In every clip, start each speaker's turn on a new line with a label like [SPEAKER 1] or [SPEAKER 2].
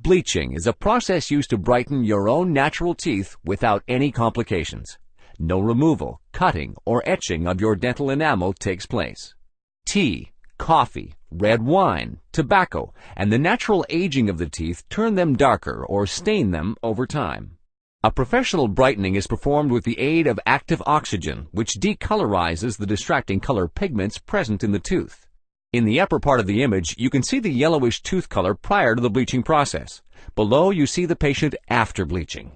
[SPEAKER 1] Bleaching is a process used to brighten your own natural teeth without any complications. No removal, cutting, or etching of your dental enamel takes place. Tea, coffee, red wine, tobacco, and the natural aging of the teeth turn them darker or stain them over time. A professional brightening is performed with the aid of active oxygen, which decolorizes the distracting color pigments present in the tooth. In the upper part of the image, you can see the yellowish tooth color prior to the bleaching process. Below, you see the patient after bleaching.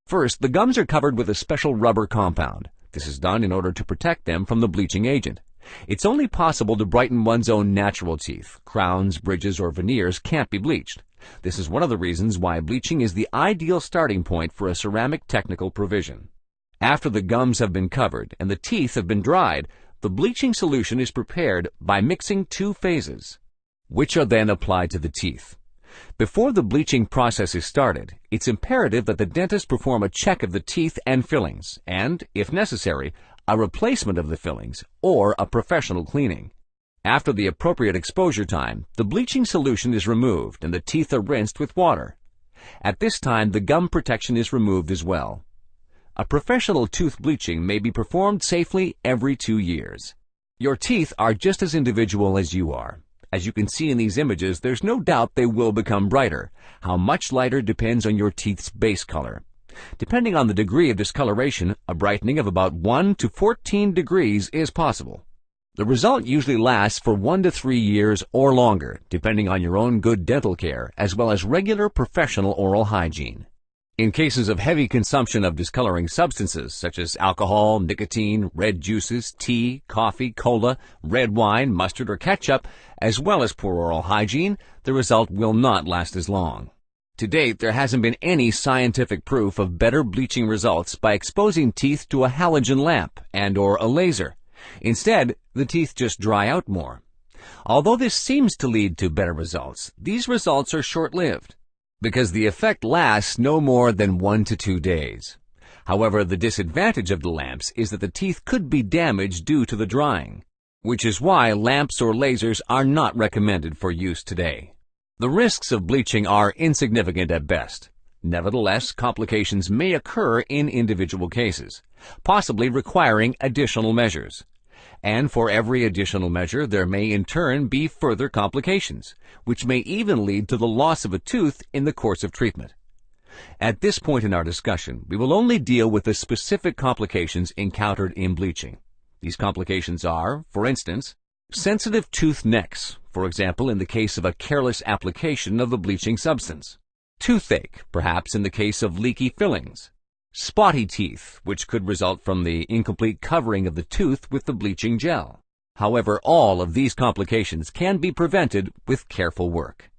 [SPEAKER 1] First, the gums are covered with a special rubber compound. This is done in order to protect them from the bleaching agent. It's only possible to brighten one's own natural teeth. Crowns, bridges, or veneers can't be bleached. This is one of the reasons why bleaching is the ideal starting point for a ceramic technical provision. After the gums have been covered and the teeth have been dried, the bleaching solution is prepared by mixing two phases, which are then applied to the teeth. Before the bleaching process is started, it's imperative that the dentist perform a check of the teeth and fillings, and, if necessary, a replacement of the fillings or a professional cleaning. After the appropriate exposure time, the bleaching solution is removed and the teeth are rinsed with water. At this time, the gum protection is removed as well. A professional tooth bleaching may be performed safely every 2 years. Your teeth are just as individual as you are. As you can see in these images, there's no doubt they will become brighter. How much lighter depends on your teeth's base color. Depending on the degree of discoloration, a brightening of about 1 to 14 degrees is possible. The result usually lasts for 1 to 3 years or longer, depending on your own good dental care, as well as regular professional oral hygiene. In cases of heavy consumption of discoloring substances such as alcohol, nicotine, red juices, tea, coffee, cola, red wine, mustard, or ketchup, as well as poor oral hygiene, the result will not last as long. To date, there hasn't been any scientific proof of better bleaching results by exposing teeth to a halogen lamp and/or a laser. Instead, the teeth just dry out more. Although this seems to lead to better results, these results are short-lived, because the effect lasts no more than 1 to 2 days. However, the disadvantage of the lamps is that the teeth could be damaged due to the drying, which is why lamps or lasers are not recommended for use today. The risks of bleaching are insignificant at best. Nevertheless, complications may occur in individual cases, possibly requiring additional measures. And for every additional measure, there may in turn be further complications, which may even lead to the loss of a tooth in the course of treatment. At this point in our discussion, we will only deal with the specific complications encountered in bleaching. These complications are, for instance, sensitive tooth necks, for example in the case of a careless application of the bleaching substance. Toothache, perhaps in the case of leaky fillings. Spotty teeth, which could result from the incomplete covering of the tooth with the bleaching gel. However, all of these complications can be prevented with careful work.